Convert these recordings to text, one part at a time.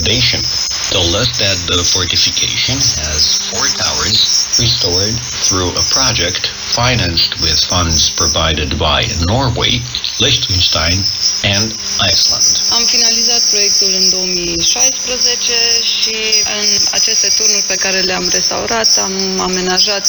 excavation told us that the fortification has 4 towers restored through a project financed with funds provided by Norway, Liechtenstein and Iceland. Am finalizat proiectul în 2016 și în aceste turnuri pe care le-am restaurat am amenajat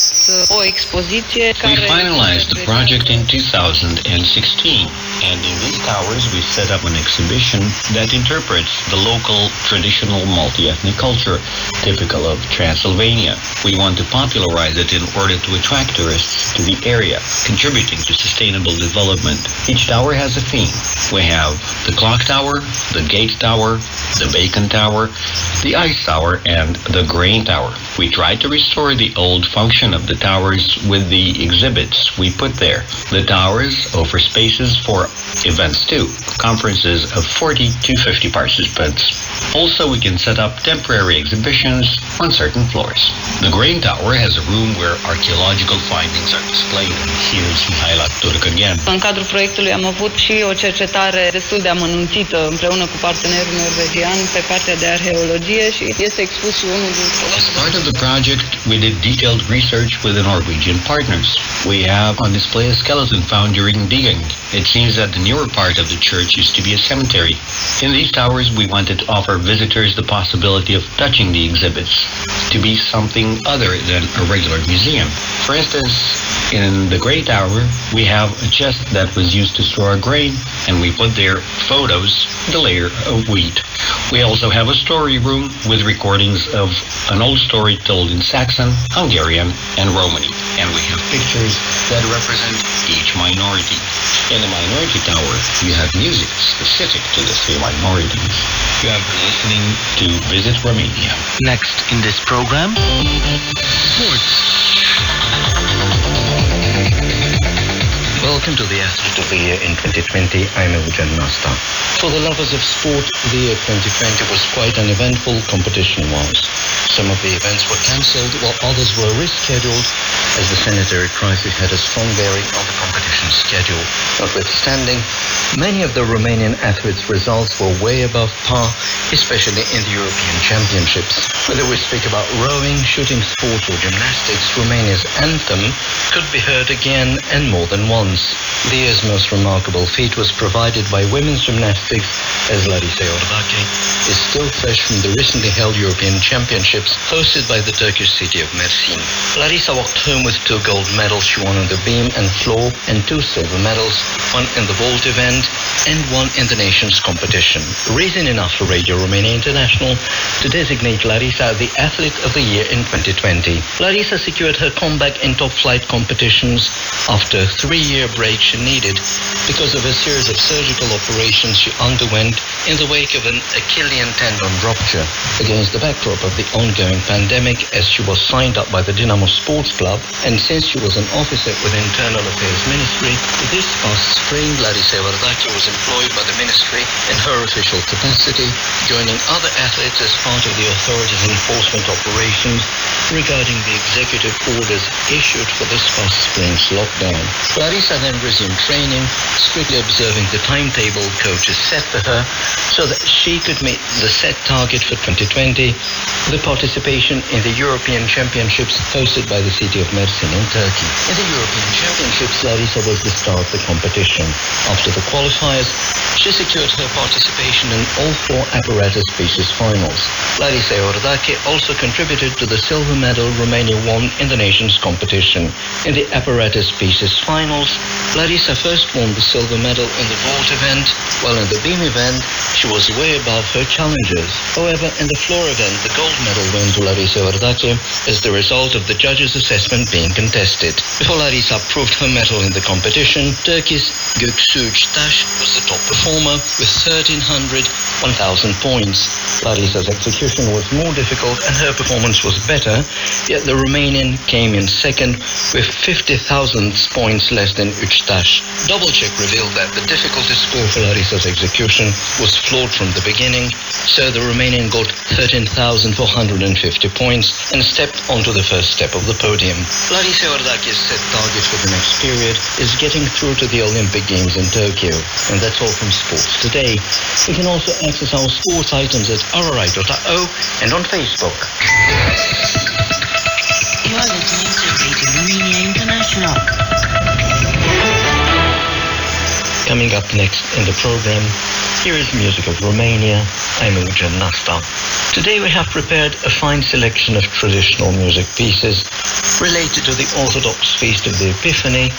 o expoziție care... We finalized the project in 2016 and in these towers we set up an exhibition that interprets the local traditional multi-ethnic culture typical of Transylvania. We want to popularize it in order to attract tourists to the area, contributing to sustainable development. Each tower has a theme. We have the clock tower, the gate tower, the bacon tower, the ice tower, and the grain tower. We tried to restore the old function of the towers with the exhibits we put there. The towers offer spaces for events too, conferences of 40 to 50 participants. Also, we can set up temporary exhibitions on certain floors. The grain tower has a room where archaeological findings are displayed, and here's Mihaela Turc again. În cadrul proiectului am avut și o cercetare destul de amănunțită împreună cu partenerul norvegian pe partea de arheologie și este expus și unul dintre... As part of the project, we did detailed research with the Norwegian partners. We have on display a skeleton found during digging. It seems that the newer part of the church used to be a cemetery. In these towers, we wanted to offer visitors the possibility of touching the exhibits, to be something other than a regular museum. For instance, in the Grey Tower, we have a chest that was used to store grain, and we put there photos, the layer of wheat. We also have a story room with recordings of an old story told in Saxon, Hungarian, and Romani. And we have pictures that represent each minority. In the Minority Tower, you have music specific to the 3 minorities. You have been listening to Visit Romania. Next in this program, sports. Welcome to the Athlete of the Year in 2020. I'm Eugen Nasta. For the lovers of sport, the year 2020 was quite uneventful competition-wise. Some of the events were cancelled, while others were rescheduled, as the sanitary crisis had a strong bearing on the competition schedule. Notwithstanding, many of the Romanian athletes' results were way above par, especially in the European Championships. Whether we speak about rowing, shooting sports or gymnastics, Romania's anthem could be heard again and more than once. The year's most remarkable feat was provided by women's gymnastics, as Larisa Iordache is still fresh from the recently held European Championships hosted by the Turkish city of Mersin. Larisa walked home with 2 gold medals she won on the beam and floor and 2 silver medals, 1 in the vault event and 1 in the nations competition. Reason enough for Radio Romania International to designate Larisa the Athlete of the Year in 2020. Larisa secured her comeback in top flight competitions after a 3-year break she needed because of a series of surgical operations she underwent in the wake of an Achillean tendon rupture. Against the backdrop of the ongoing pandemic, as she was signed up by the Dinamo Sports Club, and since she was an officer with the Internal Affairs Ministry, this past spring Larisa Iordache was employed by the ministry in her official capacity, joining other athletes as part of the authorities' enforcement operations regarding the executive orders issued for this past spring's lockdown. Larisa then resumed training, strictly observing the timetable coaches set for her so that she could meet the set target for 2020, the participation in the European Championships hosted by the city of Mersin in Turkey. In the European Championships, Larisa was the star of the competition. After the qualifiers, she secured her participation in all 4 apparatus pieces finals. Larisa Iordache also contributed to the silver medal Romania won in the nations competition. In the apparatus pieces finals, Larisa first won the silver medal in the vault event, while in the beam event, she was way above her challengers. However, in the floor event, the gold medal went to Larisa Iordache as the result of the judges' assessment being contested. Before Larisa proved her medal in the competition, Turkey's Göksu Taş was the top performer with 1,300 1,000 points. Larisa's execution was more difficult and her performance was better, winner, yet the Romanian came in second with 50,000 points less than Uçtaş. Double check revealed that the difficulty score for Larissa's execution was flawed from the beginning, so the Romanian got 13,450 points and stepped onto the first step of the podium. Larissa Iordache's set target for the next period is getting through to the Olympic Games in Tokyo. And that's all from Sports Today. You can also access our sports items at rri.io and on Facebook. You are listening to Radio Romania International. Coming up next in the program, here is music of Romania. I'm Eugen Nasta. Today we have prepared a fine selection of traditional music pieces related to the Orthodox Feast of the Epiphany,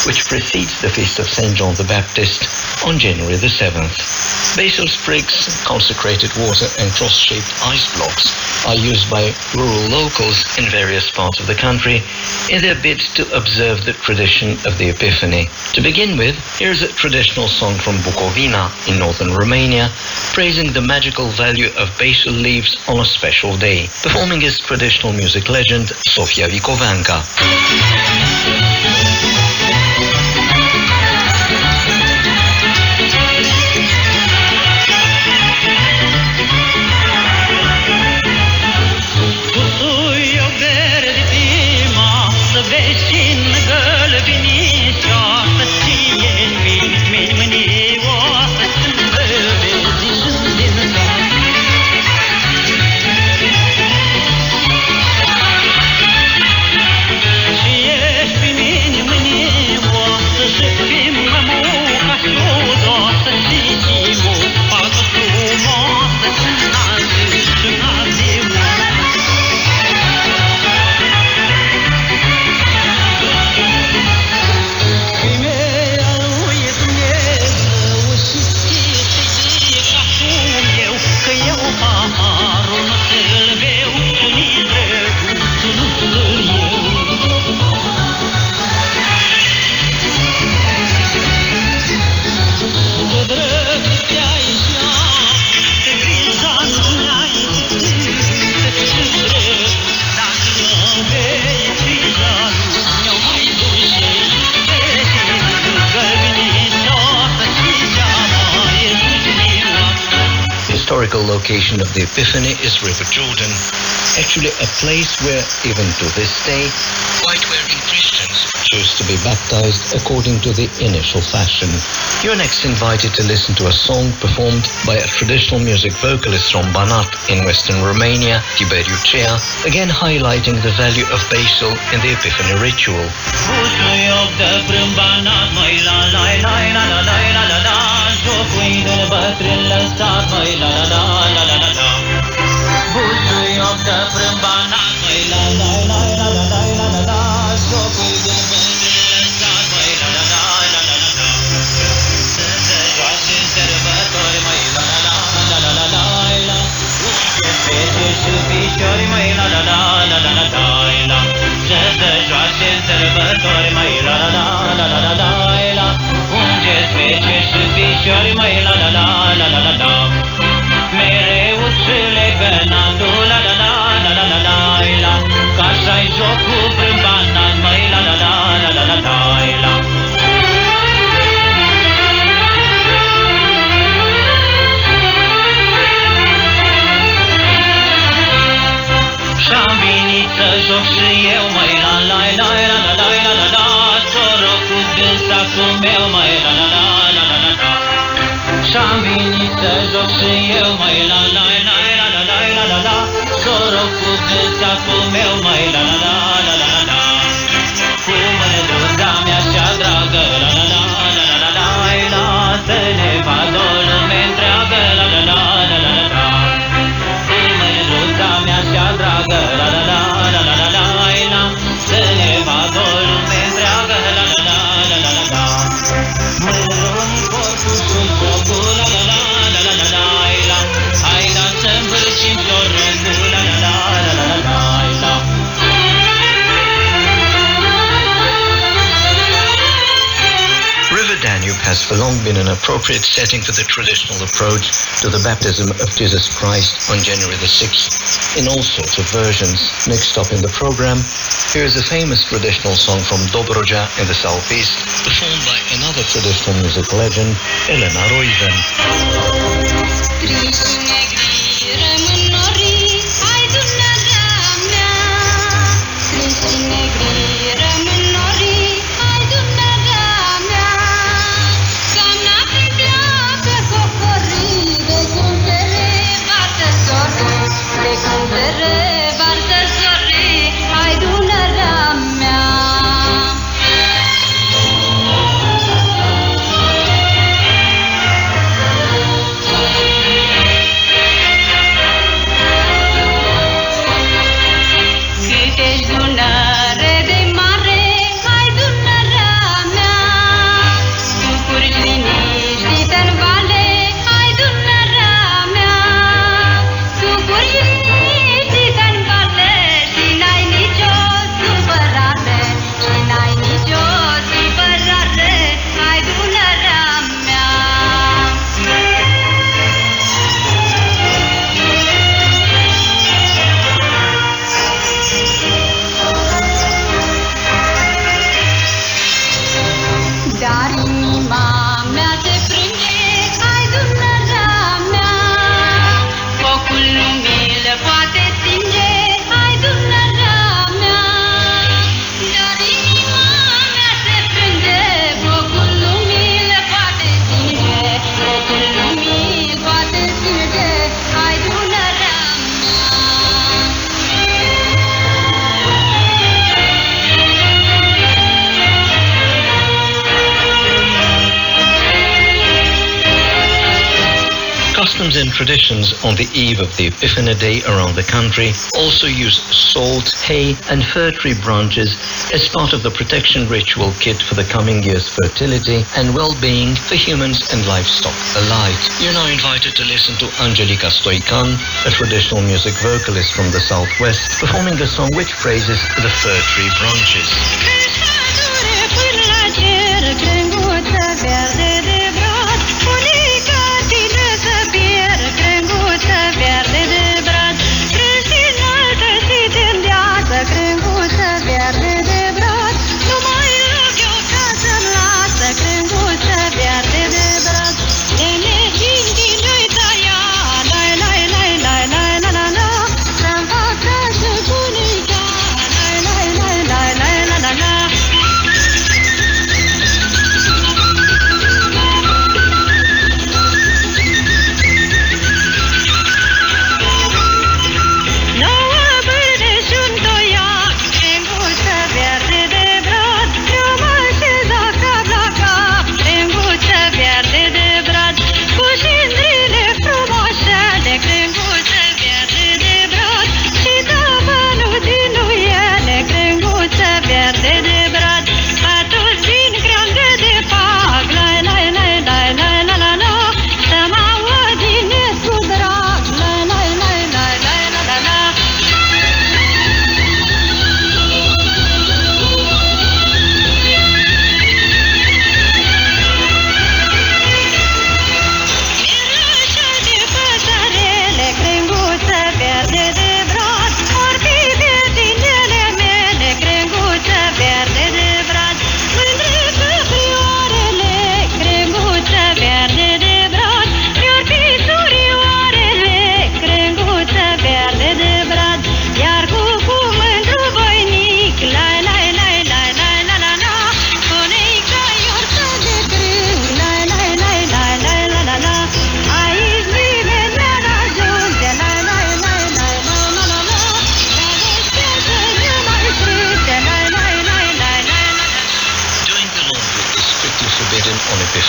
which precedes the Feast of St. John the Baptist on January the 7th. Basil sprigs, consecrated water and cross-shaped ice blocks are used by rural locals in various parts of the country in their bid to observe the tradition of the Epiphany. To begin with, here's a traditional song from Bucovina in northern Romania, praising the magical value of basil leaves on a special day. Performing is traditional music legend Sofia Vicovanca. Historical location of the Epiphany is River Jordan, actually a place where, even to this day, white-wearing Christians choose to be baptized according to the initial fashion. You're next invited to listen to a song performed by a traditional music vocalist from Banat in western Romania, Tiberiu Cea, again highlighting the value of basil in the Epiphany ritual. Joc și eu, măi, la la la la la la la la la, soră cu dânsacul meu, măi, la la la la la la la. Și-am venit să joc și eu, măi, la la la la la la la la la, soră cu dânsacul meu, măi, la la la la la la la. Cu mândruța mea și-a dragă, la la la la la la la la, să ne vadă o lume întreagă, la la la la la la la. Cu mândruța mea și-a dragă, la la la. Să ne vadă o lume întreagă, la la la la la la la. Mândrunii corpul și jocul, la la la la la la la la. Hai da să învârșim sorocul, la la la la la la la la. long been an appropriate setting for the traditional approach to the baptism of Jesus Christ on January the 6th in all sorts of versions mixed up in the program. Here is a famous traditional song from Dobroja in the southeast, performed by another traditional music legend, Elena Roiven. Customs and traditions on the eve of the Epiphany Day around the country also use salt, hay and fir tree branches as part of the protection ritual kit for the coming year's fertility and well-being for humans and livestock alike. You're now invited to listen to Angelica Stoican, a traditional music vocalist from the southwest, performing a song which praises the fir tree branches.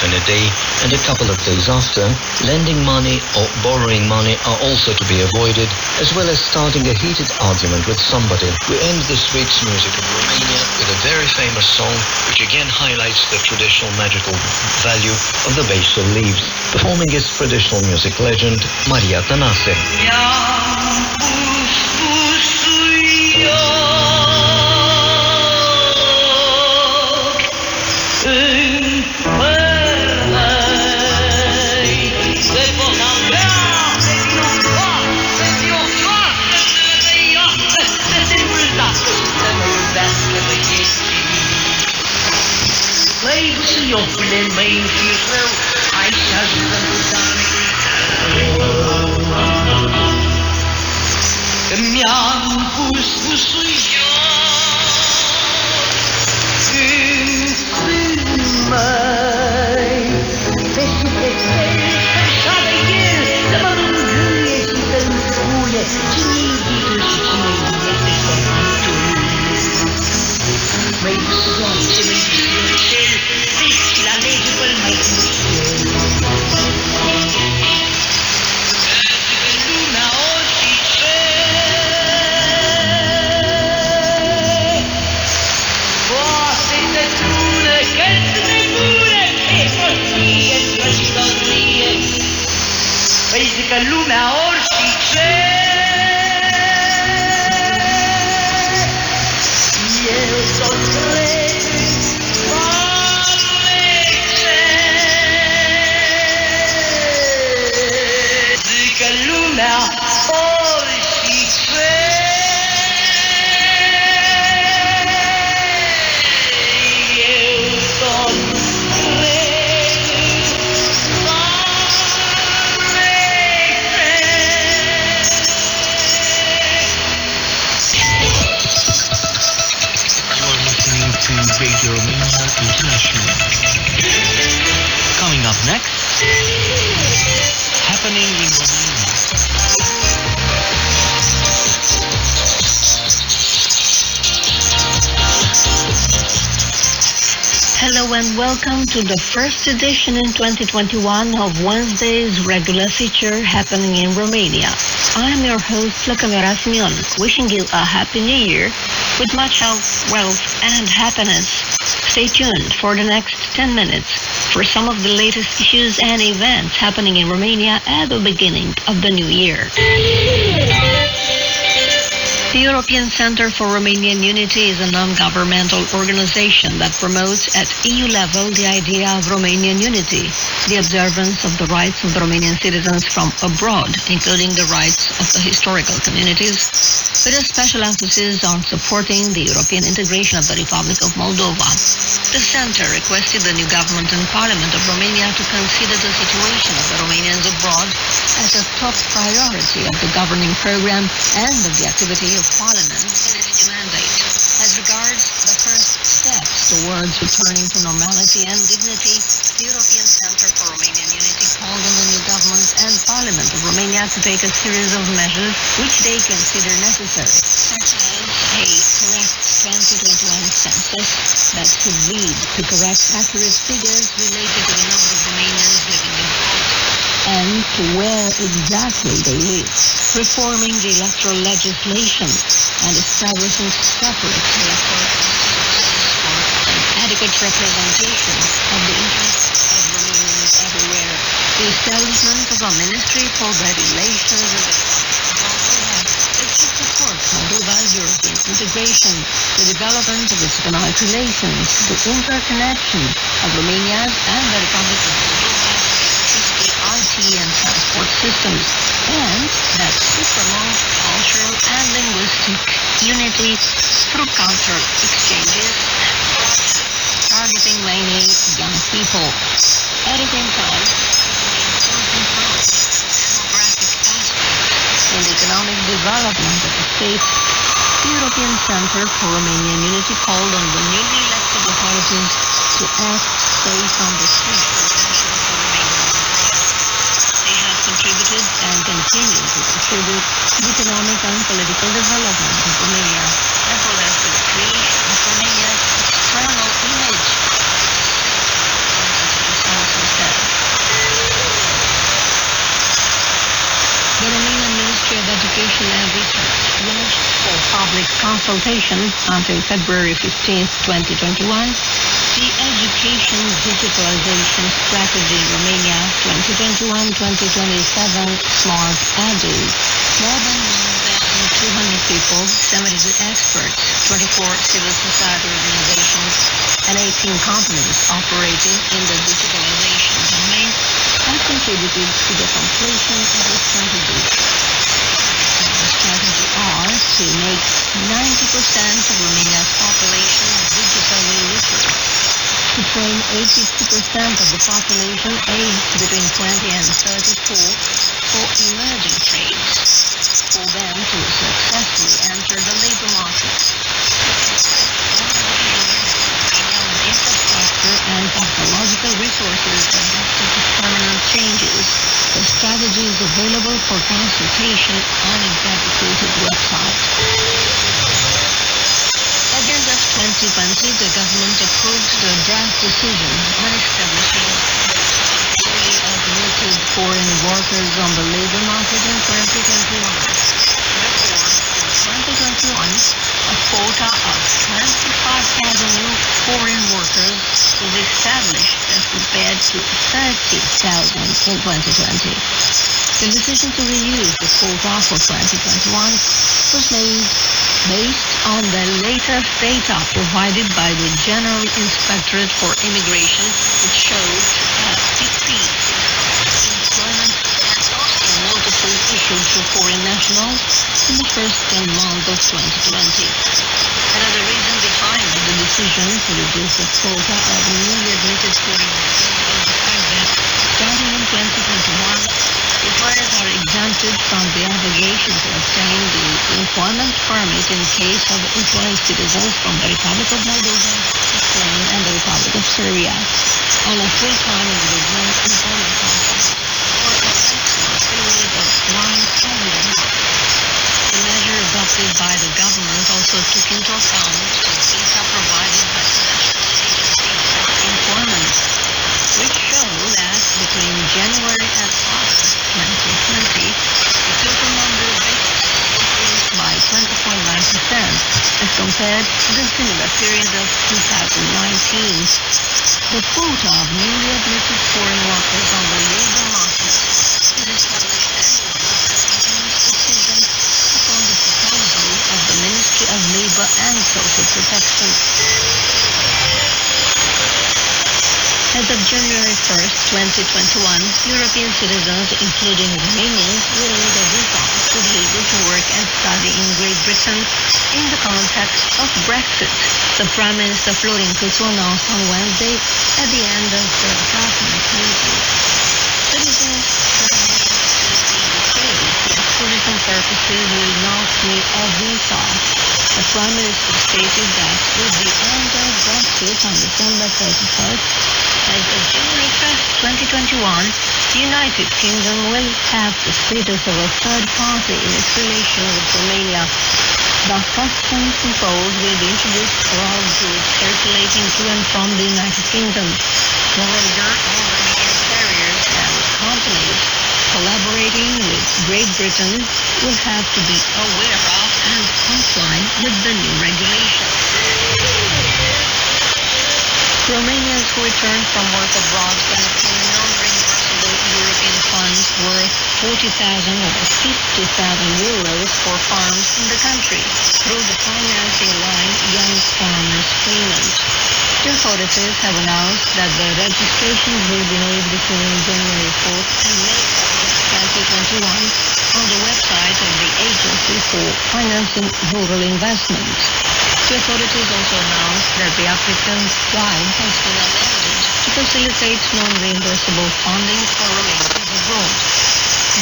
On a day and a couple of days after, lending money or borrowing money are also to be avoided, as well as starting a heated argument with somebody. We end this week's Music of Romania with a very famous song which again highlights the traditional magical value of the basil leaves. Performing is traditional music legend Maria Tănase. Cine iubitul și cine este soțul? Mai joace, mai fiorcel, vezi și la lege-l mai cușel. Lumea orice poate să spune că-ți nebune, e prostie, vrăjitorie. Păi zică lumea orice eu s-o cred, Doamne, zică lumea orice eu s-o cred, Doamne. You are listening to Radio Romania International. Coming up next, happening in Romania. Hello and welcome to the first edition in 2021 of Wednesday's regular feature Happening in Romania. I'm your host, Lăcămioara Simion, wishing you a happy new year with much health, wealth and happiness. Stay tuned for the next 10 minutes for some of the latest issues and events happening in Romania at the beginning of the new year. The European Centre for Romanian Unity is a non-governmental organization that promotes at EU level the idea of Romanian unity, the observance of the rights of the Romanian citizens from abroad, including the rights of the historical communities, with a special emphasis on supporting the European integration of the Republic of Moldova. The Centre requested the new government and Parliament of Romania to consider the situation of the Romanians abroad as a top priority of the governing program and of the activity of Parliament in its new mandate. As regards the first steps towards returning to normality and dignity, the European Centre for Romanian Unity called on the new government and Parliament of Romania to take a series of measures which they consider necessary, such as a correct 2021 census that should lead to correct, accurate figures related to the number of Romanians living abroad and to where exactly they live, reforming the electoral legislation and establishing separate electoral processes for an adequate representation of the interests of Romanians everywhere, the establishment of a ministry for the relations with the Republic of Moldova that should support Moldova's European integration, the development of its economic relations, the interconnection of Romania's and the Republic of Moldova's IT and transport systems, and that to promote cultural and linguistic unity through cultural exchanges and projects targeting mainly young people. At the same time, important role demographic aspects in the economic development of the state, the European Centre for Romanian Unity called on the newly elected authorities to act based on the full potential for Romanians abroad. They have contributed and continue to contribute to the economic and political development of Romania, as well as to the creation of Romania's external image, as also said. The Romanian Ministry of Education and Research launched for public consultation until February 15, 2021, the Education Digitalization Strategy Romania 2021-2027 Smart Edu. More than 1,200 people, 72 experts, 24 civil society organizations, and 18 companies operating in the digitalization domain have contributed to the completion of the strategy. The strategy are to make 90% of Romania's population digitally literate, to train 82% of the population aged between 20 and 34 for emerging trades, for them to successfully enter the labor market. Infrastructure and technological resources adapted to permanent changes, the strategies available for consultation on its dedicated website. At the end of 2020, the government approved the draft decision on establishing fully admitted foreign workers on the labor market in 2021. Therefore, for 2021, a quota of 25,000 new foreign workers was established as compared to 30,000 in 2020. The decision to reuse the quota for 2021 was made based on the latest data provided by the General Inspectorate for Immigration, which showed a decrease in employment and notices issued to foreign nationals in the first 10 months of 2020. Another reason behind the decision to reduce the quota of newly admitted foreign workers is the fact that starting in 2021, employers are exempted from the obligation to obtain the employment permit in case of employing citizens from the Republic of Moldova, Ukraine, and the Republic of Serbia on a full-time individual employment contract for a maximum period of 1 calendar month. The measure adopted by the government also took into account the data provided by the National Agency for Employment, which show that between January and August 2020, the total number of vacancies increased by 20.9% as compared to the similar period of 2019. The quota of newly admitted foreign workers on the labor market is established annually by government's decision upon the proposal of the Ministry of Labour and Social Protection. As of January 1st, 2021, European citizens, including Romanians, will need a visa to be able to work and study in Great Britain in the context of Brexit. The Prime Minister Florin Câțu announced on Wednesday at the end of the government meeting. Citizens residing in the UK for tourism purposes will not need a visa. The Prime Minister stated that with the end of Brexit on December 31st, as of January 1st, 2021, the United Kingdom will have the status of a third party in its relation with Romania. The customs controls will be introduced for all goods circulating to and from the United Kingdom. Moreover, all Romanian carriers and companies collaborating with Great Britain will have to be aware of and comply with the new regulations. Romanians who return from work abroad can obtain non-reimbursable European funds worth 40,000 or 50,000 euros for farms in the country through the financing line Young Farmers Payment. The authorities have announced that the registrations will be made between January 4th and May 4th, 2021 on the website of the Agency for Financing Rural Investment. The authorities also announced that the applicant's guide has been amended to facilitate non-reimbursable funding for Romanians abroad.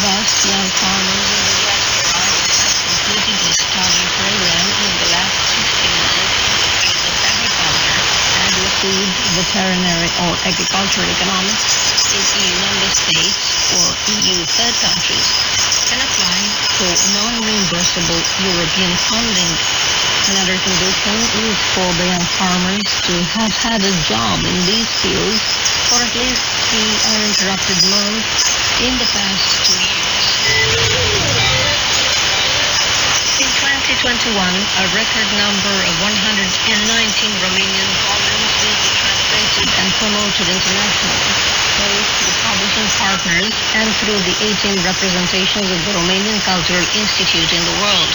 Thus, young farmers in the diaspora who have completed the study program in the last 16 months in the field of agriculture and received veterinary or agricultural economics in EU member states or EU third countries can apply for non-reimbursable European funding. Another condition is for the young farmers to have had a job in these fields for at least 3 uninterrupted months in the past 2 years. In 2021, a record number of 119 Romanian volumes will be translated and promoted internationally, both through publishing partners and through the 18 representations of the Romanian Cultural Institute in the world.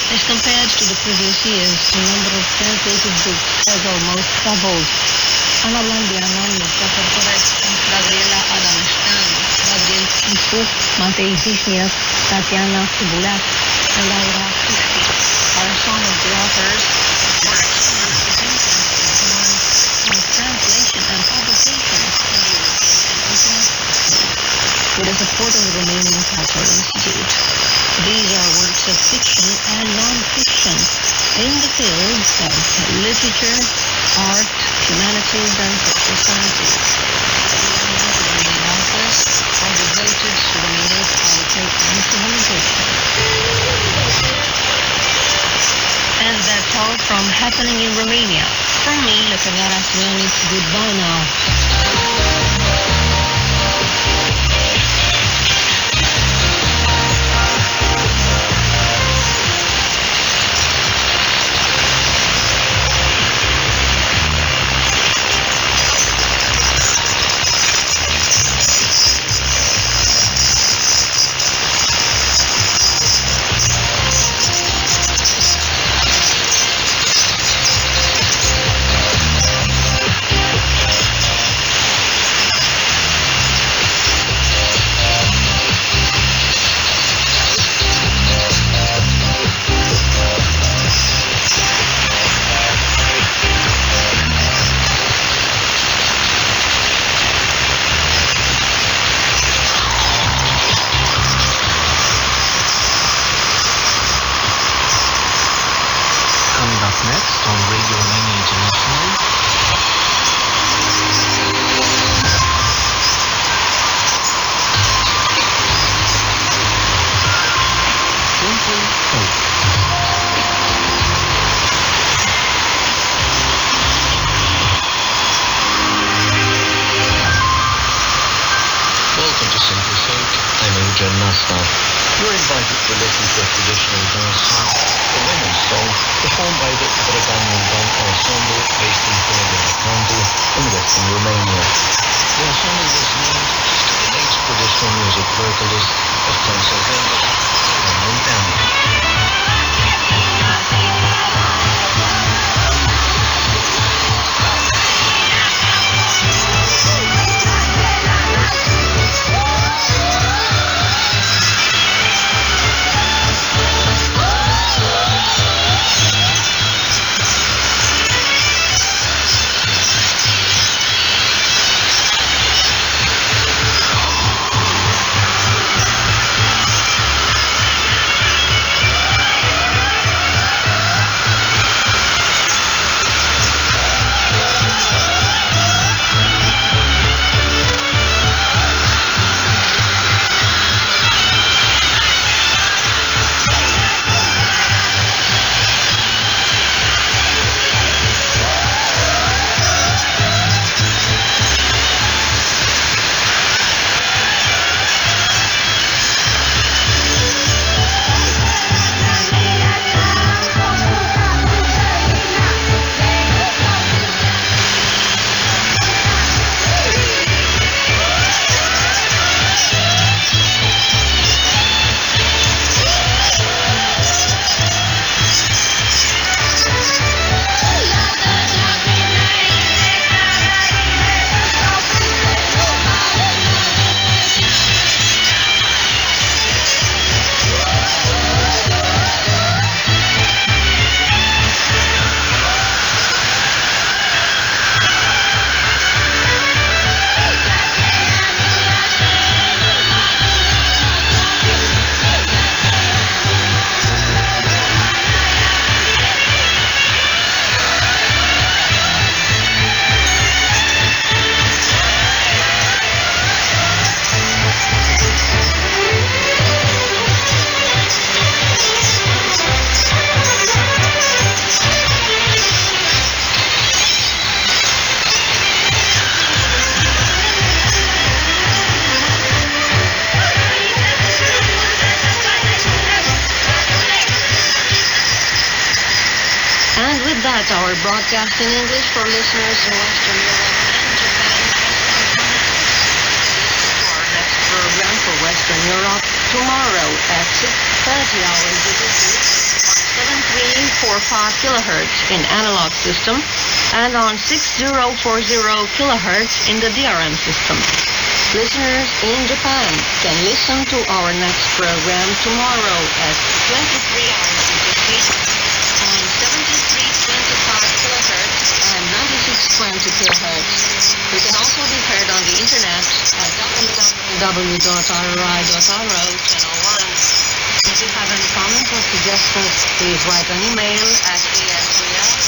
As compared to the previous years, the number of translated books has almost doubled. Ana Blandiana, Mircea Cărturescu, Gabriela Adameșteanu, Gabriel Chisu, Matei Zișnier, Tatiana Cibuleac, and Laura Cristi are some of the authors who are representing on translation and publication in the European and international field, with the support of the Romanian Cultural Institute. These are works of fiction and non-fiction in the fields of literature, art, humanities, and social sciences. The Romanian authors are devoted to the latest culture and civilization. And that's all from Happening in Romania. From me, Lăcămioara Simion, it's goodbye now. Next on Radio Romania International. Simple Hope. Welcome to Simple Folk. I'm Eugen Nasta. You're invited to listen to a traditional dance song, a women's song, performed by the Breganian Band Ensemble based in Timișoara in western Romania. The ensemble was named after the late traditional music vocalist of Transylvania, Munteanu. That our broadcast in English for listeners in Western Europe and Japan. Our next program for Western Europe tomorrow at 6:30 hours GMT on 7345 kilohertz in analog system and on 6040 kilohertz in the DRM system. Listeners in Japan can listen to our next program tomorrow at 23 hours GMT on 7325 kilohertz and 9620 kilohertz. We can also be heard on the internet at www.ri.ro channel 1. If you have any comments or suggestions, please write an email at esbl